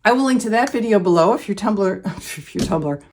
I will link to that video below if you're Tumblr.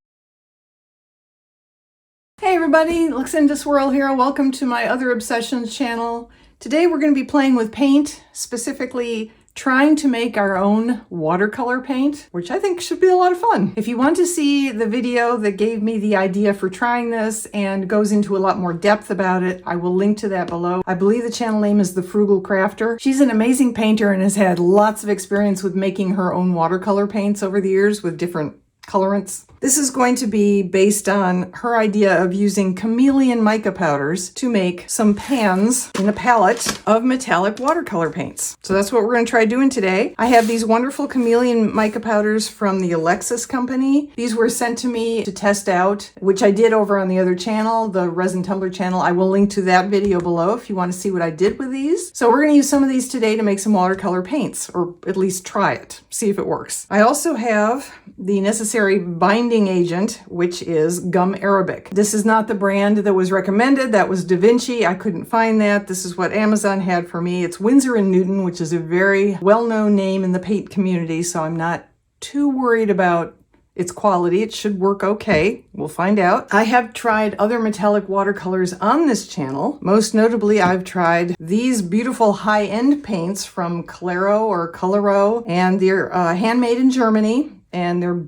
Hey everybody, Luxinda Swirl here. Welcome to my Other Obsessions channel. Today we're going to be playing with paint, specifically trying to make our own watercolor paint, which I think should be a lot of fun. If you want to see the video that gave me the idea for trying this and goes into a lot more depth about it, I will link to that below. I believe the channel name is The Frugal Crafter. She's an amazing painter and has had lots of experience with making her own watercolor paints over the years with different colorants. This is going to be based on her idea of using Chameleon mica powders to make some pans in a palette of metallic watercolor paints. So that's what we're going to try doing today. I have these wonderful Chameleon mica powders from the Alexis company. These were sent to me to test out, which I did over on the other channel, the Resin Tumbler channel. I will link to that video below if you want to see what I did with these. So we're going to use some of these today to make some watercolor paints, or at least try it, see if it works. I also have the necessary binding agent, which is gum arabic. This is not the brand that was recommended. That was Da Vinci. I couldn't find that. This is what Amazon had for me. It's Winsor & Newton, which is a very well-known name in the paint community, so I'm not too worried about its quality. It should work okay. We'll find out. I have tried other metallic watercolors on this channel. Most notably, I've tried these beautiful high-end paints from Coloro, and they're handmade in Germany, and they're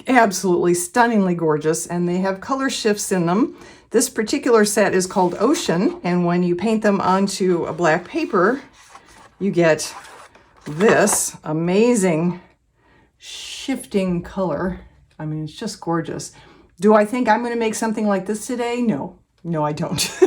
absolutely stunningly gorgeous, and they have color shifts in them. This particular set is called Ocean, and when you paint them onto a black paper, you get this amazing shifting color. I mean, it's just gorgeous. Do I think I'm going to make something like this today? No. No, I don't.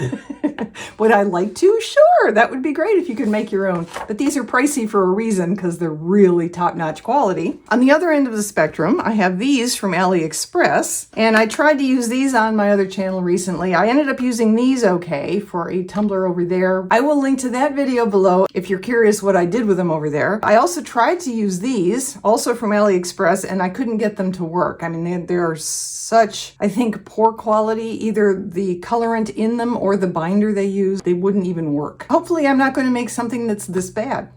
Would I like to? Sure, that would be great if you could make your own. But these are pricey for a reason because they're really top-notch quality. On the other end of the spectrum, I have these from AliExpress, and I tried to use these on my other channel recently. I ended up using these okay for a tumbler over there. I will link to that video below if you're curious what I did with them over there. I also tried to use these, also from AliExpress, and I couldn't get them to work. I mean, they are such, I think, poor quality. Either the colorant in them or the binder they use, they wouldn't even work. Hopefully I'm not going to make something that's this bad.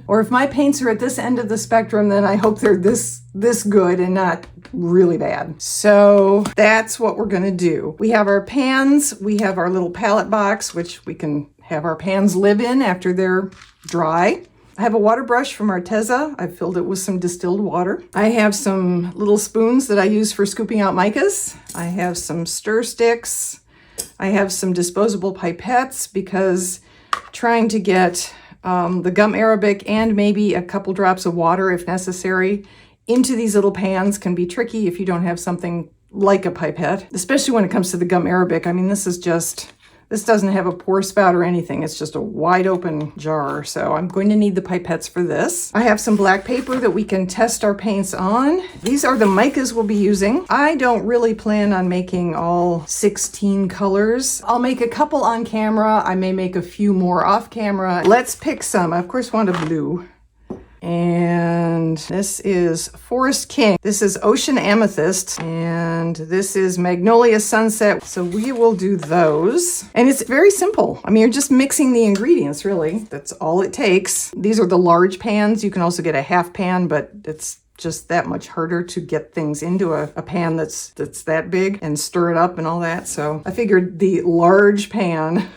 Or if my paints are at this end of the spectrum, then I hope they're this good and not really bad. So that's what we're going to do. We have our pans, we have our little palette box, which we can have our pans live in after they're dry. I have a water brush from Arteza. I've filled it with some distilled water. I have some little spoons that I use for scooping out micas. I have some stir sticks. I have some disposable pipettes because trying to get the gum arabic and maybe a couple drops of water, if necessary, into these little pans can be tricky if you don't have something like a pipette, especially when it comes to the gum arabic. I mean, this doesn't have a pour spout or anything. It's just a wide open jar. So I'm going to need the pipettes for this. I have some black paper that we can test our paints on. These are the micas we'll be using. I don't really plan on making all 16 colors. I'll make a couple on camera. I may make a few more off camera. Let's pick some. I of course want a blue. And this is Forest King. This is Ocean Amethyst. And this is Magnolia Sunset. So we will do those. And it's very simple. I mean, you're just mixing the ingredients, really. That's all it takes. These are the large pans. You can also get a half pan, but it's just that much harder to get things into a pan that's that big and stir it up and all that. So I figured the large pan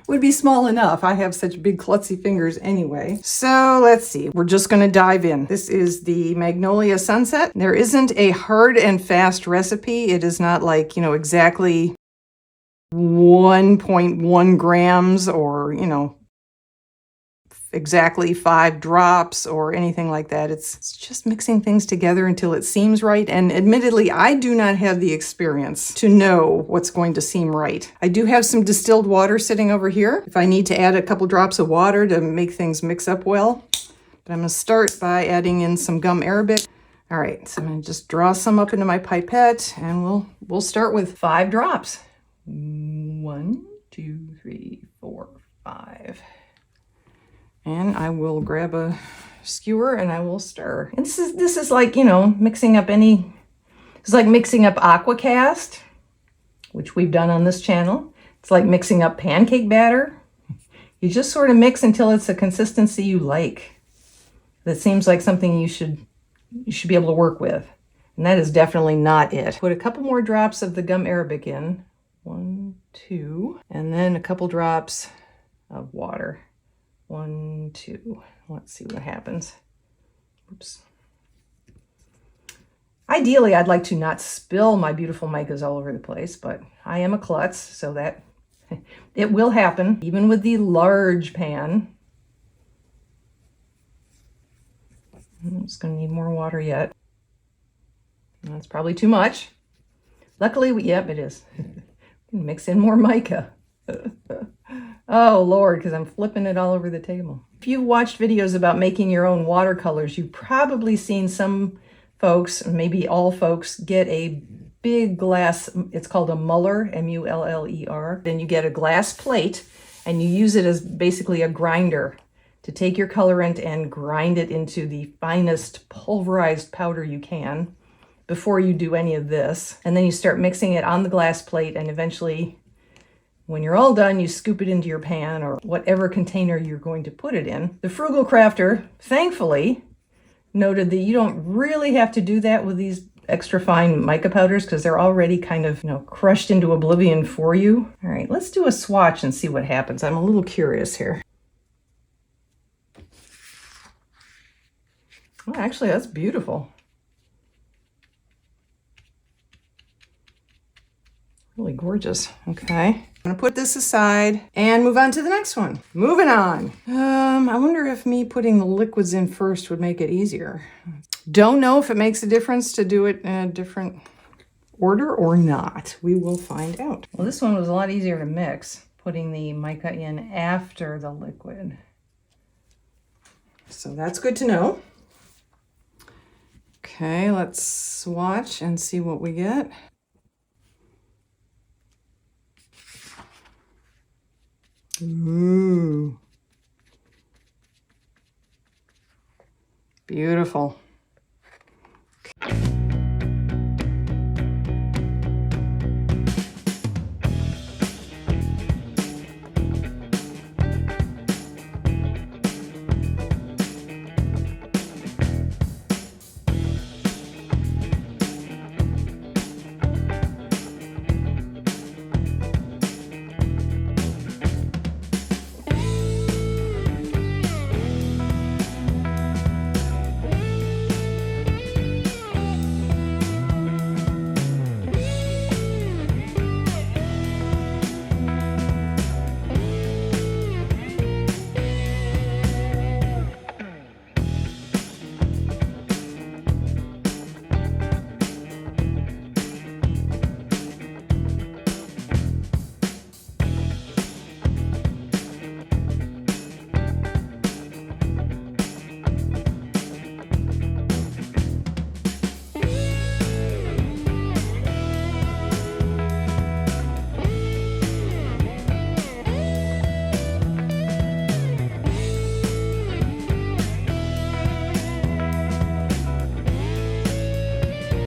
would be small enough. I have such big klutzy fingers anyway. So let's see. We're just going to dive in. This is the Magnolia Sunset. There isn't a hard and fast recipe. It is not like, exactly 1.1 grams or, exactly 5 drops or anything like that. It's just mixing things together until it seems right. And admittedly, I do not have the experience to know what's going to seem right. I do have some distilled water sitting over here if I need to add a couple drops of water to make things mix up well. But I'm going to start by adding in some gum arabic. All right, so I'm going to just draw some up into my pipette, and we'll start with 5 drops. 1, 2, 3, 4, 5. And I will grab a skewer and I will stir. And this is like, mixing up it's like mixing up aquacast, which we've done on this channel. It's like mixing up pancake batter. You just sort of mix until it's a consistency you like. That seems like something you should you should be able to work with. And that is definitely not it. Put a couple more drops of the gum arabic in. 1, 2, and then a couple drops of water. 1, 2. Let's see what happens. Oops. Ideally, I'd like to not spill my beautiful micas all over the place, but I am a klutz, so that it will happen, even with the large pan. It's going to need more water yet. That's probably too much. Luckily, yep, it is. Mix in more mica. Oh, Lord, because I'm flipping it all over the table. If you've watched videos about making your own watercolors, you've probably seen some folks, maybe all folks, get a big glass, it's called a muller, M-U-L-L-E-R. Then you get a glass plate, and you use it as basically a grinder to take your colorant and grind it into the finest pulverized powder you can before you do any of this. And then you start mixing it on the glass plate, and eventually, when you're all done, you scoop it into your pan or whatever container you're going to put it in. The frugal crafter, thankfully, noted that you don't really have to do that with these extra fine mica powders because they're already kind of, crushed into oblivion for you. All right, let's do a swatch and see what happens. I'm a little curious here. Oh, actually, that's beautiful. Really gorgeous. Okay, I'm gonna put this aside and move on to the next one. Moving on. I wonder if me putting the liquids in first would make it easier. Don't know if it makes a difference to do it in a different order or not. We will find out. Well, this one was a lot easier to mix, putting the mica in after the liquid. So that's good to know. Okay, let's swatch and see what we get. Ooh. Beautiful.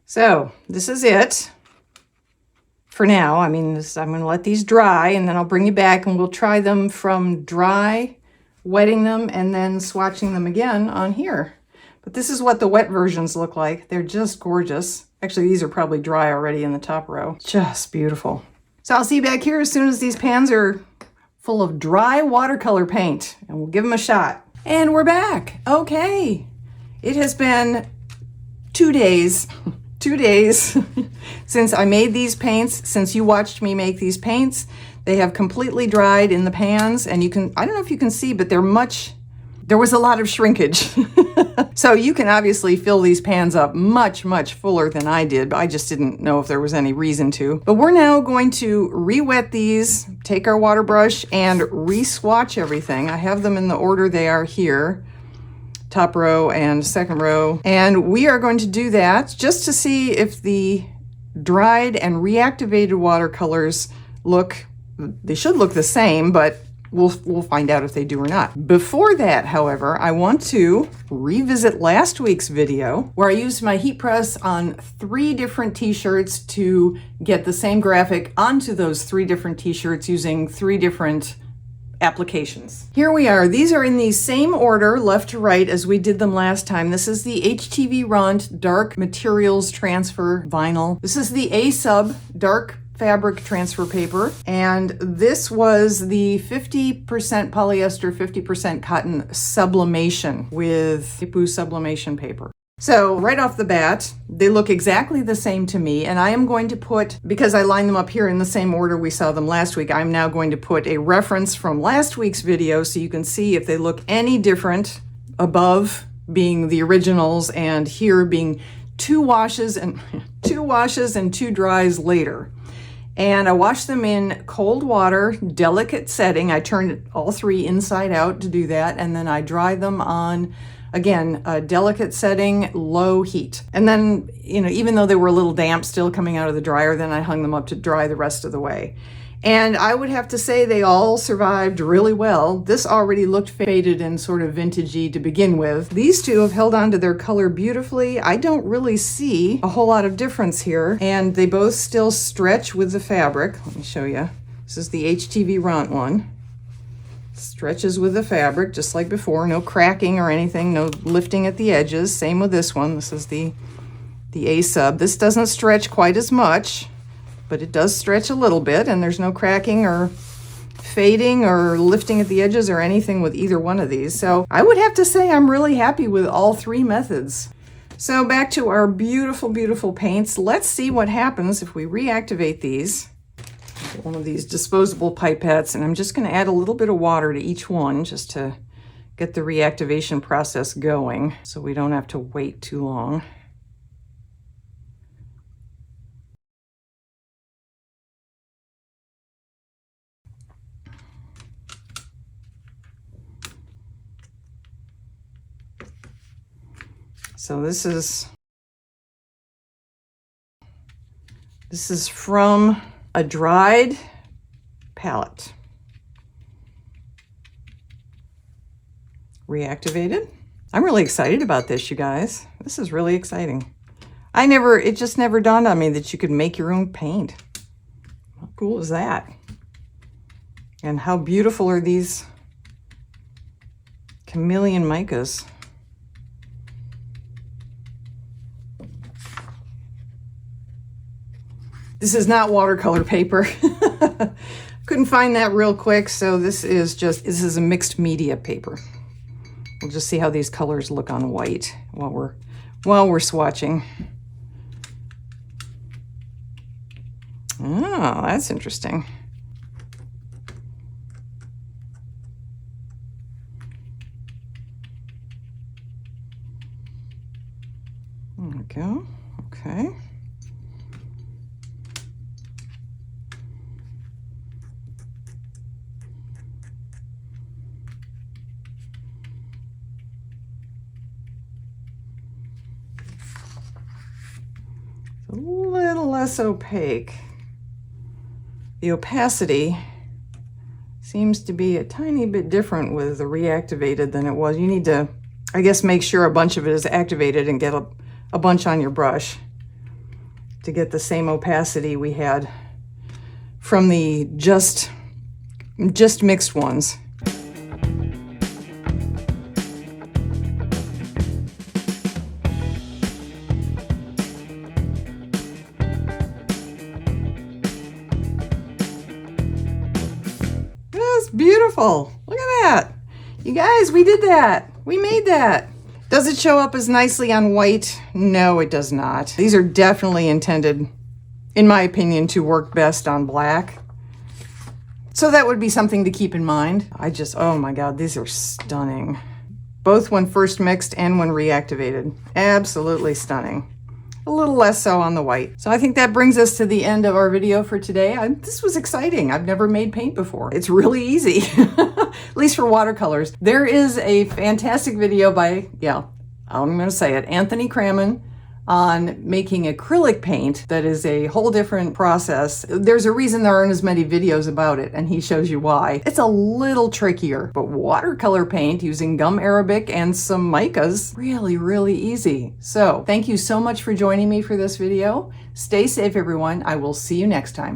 So this is it for now. I mean, I'm going to let these dry and then I'll bring you back and we'll try them from dry, wetting them, and then swatching them again on here. But this is what the wet versions look like. They're just gorgeous. Actually, these are probably dry already in the top row. Just beautiful. So I'll see you back here as soon as these pans are full of dry watercolor paint, and we'll give them a shot. And we're back. Okay. It has been 2 days. 2 days since I made these paints, since you watched me make these paints. They have completely dried in the pans, and you can, I don't know if you can see, but there was a lot of shrinkage. So you can obviously fill these pans up much, much fuller than I did, but I just didn't know if there was any reason to. But we're now going to re-wet these, take our water brush, and re-swatch everything. I have them in the order they are here. Top row and second row. And we are going to do that just to see if the dried and reactivated watercolors they should look the same, but we'll find out if they do or not. Before that, however, I want to revisit last week's video where I used my heat press on 3 different t-shirts to get the same graphic onto those 3 different t-shirts using 3 different applications. Here we are. These are in the same order, left to right, as we did them last time. This is the HTV Runt Dark Materials Transfer Vinyl. This is the A-Sub Dark Fabric Transfer Paper. And this was the 50% polyester, 50% cotton sublimation with Ipu sublimation paper. So right off the bat, they look exactly the same to me, and I am going to put, because I lined them up here in the same order we saw them last week, I'm now going to put a reference from last week's video so you can see if they look any different, above being the originals and here being two washes and two dries later. And I washed them in cold water, delicate setting. I turned all three inside out to do that, and then I dried them on, again, a delicate setting, low heat. And then, you know, even though they were a little damp still coming out of the dryer, then I hung them up to dry the rest of the way. And I would have to say they all survived really well. This already looked faded and sort of vintagey to begin with. These two have held on to their color beautifully. I don't really see a whole lot of difference here. And they both still stretch with the fabric. Let me show you. This is the HTV Runt one. Stretches with the fabric just like before, no cracking or anything, no lifting at the edges. Same with this one. This is the A-Sub. This doesn't stretch quite as much, but it does stretch a little bit, and there's no cracking or fading or lifting at the edges or anything with either one of these. So I would have to say I'm really happy with all three methods. So back to our beautiful, beautiful paints. Let's see what happens if we reactivate these. One of these disposable pipettes, and I'm just going to add a little bit of water to each one just to get the reactivation process going so we don't have to wait too long. So this is from a dried palette. Reactivated. I'm really excited about this, you guys. This is really exciting. It just never dawned on me that you could make your own paint. How cool is that? And how beautiful are these Chameleon micas? This is not watercolor paper. Couldn't find that real quick, so this is a mixed media paper. We'll just see how these colors look on white while we're swatching. Oh, that's interesting. There we go. Okay. A little less opaque. The opacity seems to be a tiny bit different with the reactivated than it was. You need to, I guess, make sure a bunch of it is activated and get a bunch on your brush to get the same opacity we had from the just mixed ones. Beautiful. Look at that. You guys, we did that. We made that. Does it show up as nicely on white? No, it does not. These are definitely intended, in my opinion, to work best on black. So that would be something to keep in mind. Oh my God, these are stunning. Both when first mixed and when reactivated. Absolutely stunning. A little less so on the white. So I think that brings us to the end of our video for today. This was exciting. I've never made paint before. It's really easy, at least for watercolors. There is a fantastic video by, I'm gonna say it, Anthony Cramen, on making acrylic paint that is a whole different process. There's a reason there aren't as many videos about it, and he shows you why. It's a little trickier, but watercolor paint using gum arabic and some micas, really, really easy. So thank you so much for joining me for this video. Stay safe, everyone. I will see you next time.